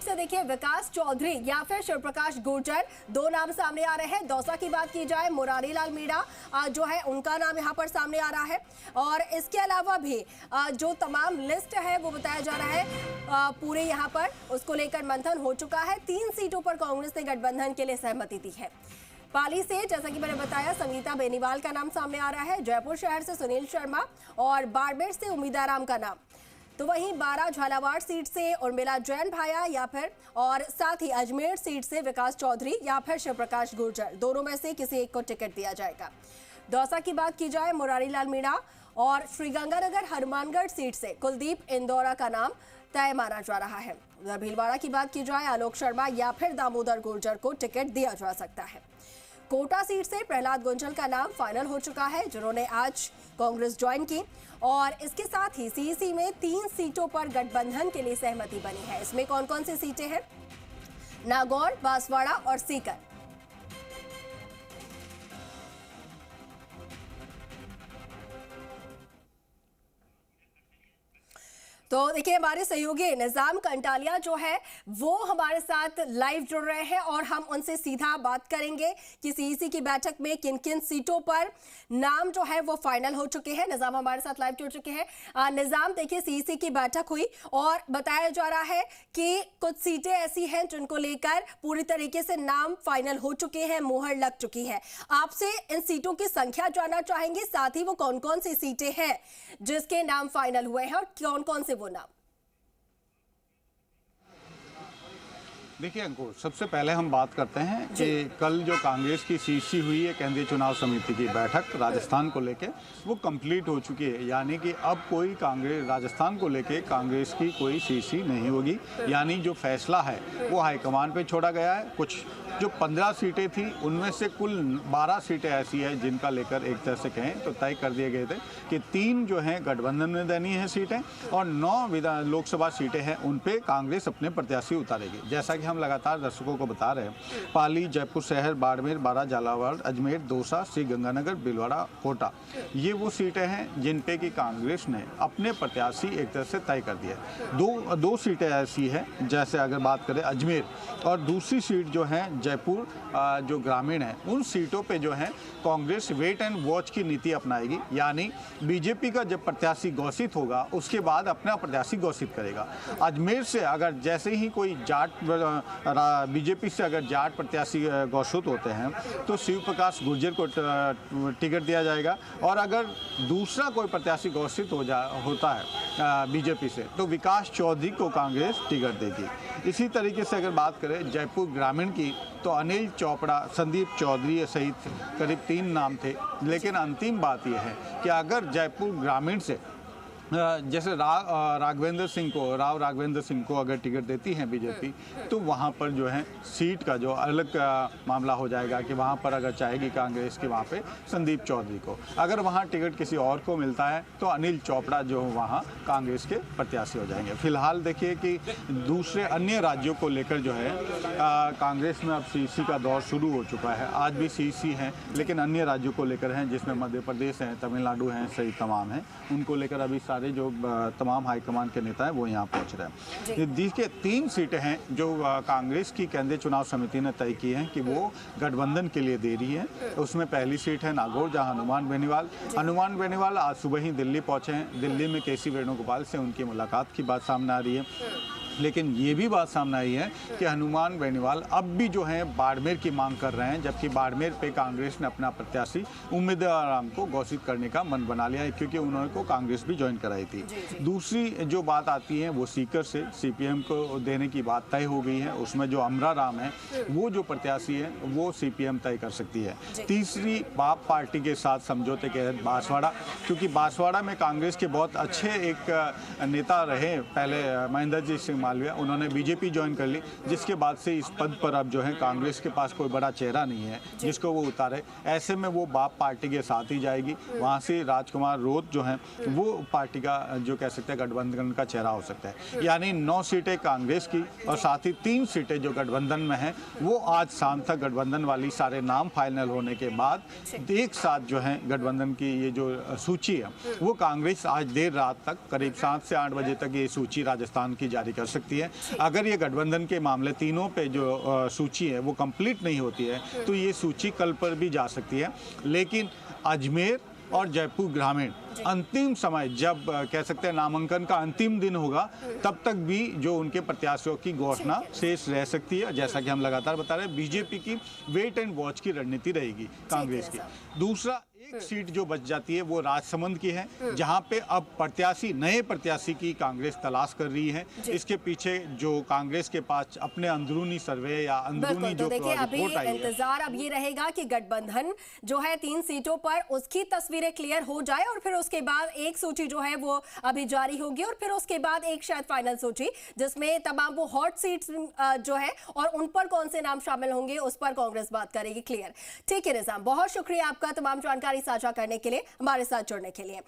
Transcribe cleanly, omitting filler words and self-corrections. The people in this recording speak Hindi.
से देखिए विकास चौधरी या फिर शिव प्रकाश गुर्जर, दो नाम सामने आ रहे हैं। दौसा की बात की जाए, मुरारी लाल मीणा जो है उनका नाम यहां पर सामने आ रहा है। और इसके अलावा भी जो तमाम लिस्ट है वो बताया जा रहा है पूरे यहां पर उसको लेकर मंथन हो चुका है। 3 सीटों पर कांग्रेस ने गठबंधन के लिए सहमति दी है। पाली से जैसा कि मैंने बताया संगीता बेनीवाल का नाम सामने आ रहा है, जयपुर शहर से सुनील शर्मा और बाड़मेर से उम्मीदाराम का नाम। तो वहीं 12 झालावाड़ सीट से उर्मिला जैन भाया या फिर और साथ ही अजमेर सीट से विकास चौधरी या फिर शिव प्रकाश गुर्जर, दोनों में से किसी एक को टिकट दिया जाएगा। दौसा की बात की जाए, मुरारी लाल मीणा और श्रीगंगानगर हनुमानगढ़ सीट से कुलदीप इंदौरा का नाम तय माना जा रहा है। उधर भीलवाड़ा की बात की जाए, आलोक शर्मा या फिर दामोदर गुर्जर को टिकट दिया जा सकता है। कोटा सीट से प्रहलाद गुंजल का नाम फाइनल हो चुका है, जिन्होंने आज कांग्रेस ज्वाइन की। और इसके साथ ही सीईसी में 3 सीटों पर गठबंधन के लिए सहमति बनी है। इसमें कौन कौन सी सीटें हैं? नागौर, बांसवाड़ा और सीकर। तो देखिए हमारे सहयोगी निजाम कंटालिया जो है वो हमारे साथ लाइव जुड़ रहे हैं और हम उनसे सीधा बात करेंगे कि सीईसी की बैठक में किन किन सीटों पर नाम जो है वो फाइनल हो चुके हैं। निजाम हमारे साथ लाइव जुड़ चुके हैं। निजाम, देखिए सीईसी की बैठक हुई और बताया जा रहा है कि कुछ सीटें ऐसी हैं जिनको लेकर पूरी तरीके से नाम फाइनल हो चुके हैं, मुहर लग चुकी है। आपसे इन सीटों की संख्या जानना चाहेंगे, साथ ही वो कौन कौन सी सीटें हैं जिसके नाम फाइनल हुए हैं और कौन कौन से वो नाम। देखिए अंकुर, सबसे पहले हम बात करते हैं कि कल जो कांग्रेस की सीईसी हुई है, केंद्रीय चुनाव समिति की बैठक राजस्थान को लेके, वो कंप्लीट हो चुकी है। यानी कि अब कोई कांग्रेस राजस्थान को लेके कांग्रेस की कोई सीईसी नहीं होगी। यानी जो फैसला है वो हाईकमान पे छोड़ा गया है। कुछ जो 15 सीटें थी उनमें से कुल 12 सीटें ऐसी है जिनका लेकर एक तरह से कहें तो तय कर दिए गए थे कि 3 जो हैं गठबंधन में देनी है सीटें और 9 लोकसभा सीटें हैं उन पे कांग्रेस अपने प्रत्याशी उतारेगी। जैसा कि हम लगातार दर्शकों को बता रहे हैं, पाली, जयपुर शहर, बाड़मेर, 12 झालावाड़, अजमेर, दौसा, श्रीगंगानगर, भीलवाड़ा, कोटा, ये वो सीटें हैं जिन पे कि कांग्रेस ने अपने प्रत्याशी एक तरह से तय कर दिया। दो सीटें ऐसी हैं, जैसे अगर बात करें अजमेर और दूसरी सीट जो है जयपुर जो ग्रामीण है, उन सीटों पे जो है कांग्रेस वेट एंड वॉच की नीति अपनाएगी। यानी बीजेपी का जब प्रत्याशी घोषित होगा उसके बाद अपना प्रत्याशी घोषित करेगा। अजमेर से अगर जैसे ही कोई जाट बीजेपी से अगर जाट प्रत्याशी घोषित होते हैं तो शिव प्रकाश गुर्जर को टिकट दिया जाएगा और अगर दूसरा कोई प्रत्याशी घोषित होता है बीजेपी से तो विकास चौधरी को कांग्रेस टिकट देगी। इसी तरीके से अगर बात करें जयपुर ग्रामीण की तो अनिल चोपड़ा, संदीप चौधरी सहित करीब 3 नाम थे। लेकिन अंतिम बात यह है कि अगर जयपुर ग्रामीण से जैसे राव राघवेंद्र सिंह को अगर टिकट देती है बीजेपी तो वहाँ पर जो है सीट का जो अलग मामला हो जाएगा कि वहाँ पर अगर चाहेगी कांग्रेस की वहाँ पे संदीप चौधरी को, अगर वहाँ टिकट किसी और को मिलता है तो अनिल चोपड़ा जो वहाँ कांग्रेस के प्रत्याशी हो जाएंगे। फिलहाल देखिए कि दूसरे अन्य राज्यों को लेकर जो है कांग्रेस में अब सीईसी का दौर शुरू हो चुका है। आज भी सीईसी है लेकिन अन्य राज्यों को लेकर हैं, जिसमें मध्य प्रदेश हैं, तमिलनाडु हैं, सही तमाम हैं। उनको लेकर अभी जो तमाम हाईकमान के नेता हैं वो यहाँ पहुँच रहे हैं। देखिए 3 सीटें हैं जो कांग्रेस की केंद्रीय चुनाव समिति ने तय की हैं कि वो गठबंधन के लिए दे रही है। उसमें पहली सीट है नागौर, जहाँ हनुमान बेनीवाल आज सुबह ही दिल्ली पहुँचे हैं। दिल्ली में केसी वेणुगोपाल से उनकी मुलाकात की बात सामने आ रही है। लेकिन ये भी बात सामने आई है कि हनुमान बेनीवाल अब भी जो है बाड़मेर की मांग कर रहे हैं, जबकि बाड़मेर पे कांग्रेस ने अपना प्रत्याशी उम्मीदवार को घोषित करने का मन बना लिया है, क्योंकि उन्होंने को कांग्रेस भी ज्वाइन कराई थी। दूसरी जो बात आती है वो सीकर से सीपीएम को देने की बात तय हो गई है। उसमें जो अमरा राम है वो जो प्रत्याशी है वो सीपीएम तय कर सकती है। तीसरी बाप पार्टी के साथ समझौते के तहत बांसवाड़ा, क्योंकि बांसवाड़ा में कांग्रेस के बहुत अच्छे एक नेता रहे पहले, महेंद्र जी सिंह मालवीय, उन्होंने बीजेपी ज्वाइन कर ली, जिसके बाद से इस पद पर अब जो है कांग्रेस के पास कोई बड़ा चेहरा नहीं है जिसको वो उतारे। ऐसे में वो बाप पार्टी के साथ ही जाएगी। वहाँ से राजकुमार रोत जो हैं वो पार्टी का जो कह सकते हैं गठबंधन का चेहरा हो सकता है। यानी 9 सीटें कांग्रेस की और साथ ही 3 सीटें जो गठबंधन में हैं वो आज शाम तक गठबंधन वाली सारे नाम फाइनल होने के बाद एक साथ जो है गठबंधन की ये जो सूची है वो कांग्रेस आज देर रात तक करीब 7 से 8 बजे तक ये सूची राजस्थान की जारी कर सकती है। सकती है। अगर ये गठबंधन के मामले तीनों पे जो सूची है वो कंप्लीट नहीं होती है तो ये सूची कल पर भी जा सकती है। लेकिन अजमेर और जयपुर ग्रामीण अंतिम समय जब कह सकते हैं नामांकन का अंतिम दिन होगा तब तक भी जो उनके प्रत्याशियों की घोषणा शेष रह सकती है। जैसा कि हम लगातार बता रहे हैं, बीजेपी की वेट एंड वॉच की रणनीति रहेगी कांग्रेस की। दूसरा, एक सीट जो बच जाती है वो राजसमंद की है, जहां पे अब नए प्रत्याशी की कांग्रेस तलाश कर रही है। इसके पीछे जो कांग्रेस के पास अपने अंदरूनी सर्वे या अंदरूनी जो देखिए अभी रिपोर्ट आई है, इंतजार अब ये रहेगा कि गठबंधन जो है 3 सीटों पर उसकी तस्वीरें क्लियर हो जाए और फिर उसके बाद एक सूची जो है वो अभी जारी होगी और फिर उसके बाद एक शायद फाइनल सूची जिसमें तमाम वो हॉट सीट्स जो है और उन पर कौन से नाम शामिल होंगे उस पर कांग्रेस बात करेगी क्लियर। ठीक है निजाम, बहुत शुक्रिया आपका तमाम जानकारी साझा करने के लिए, हमारे साथ जुड़ने के लिए।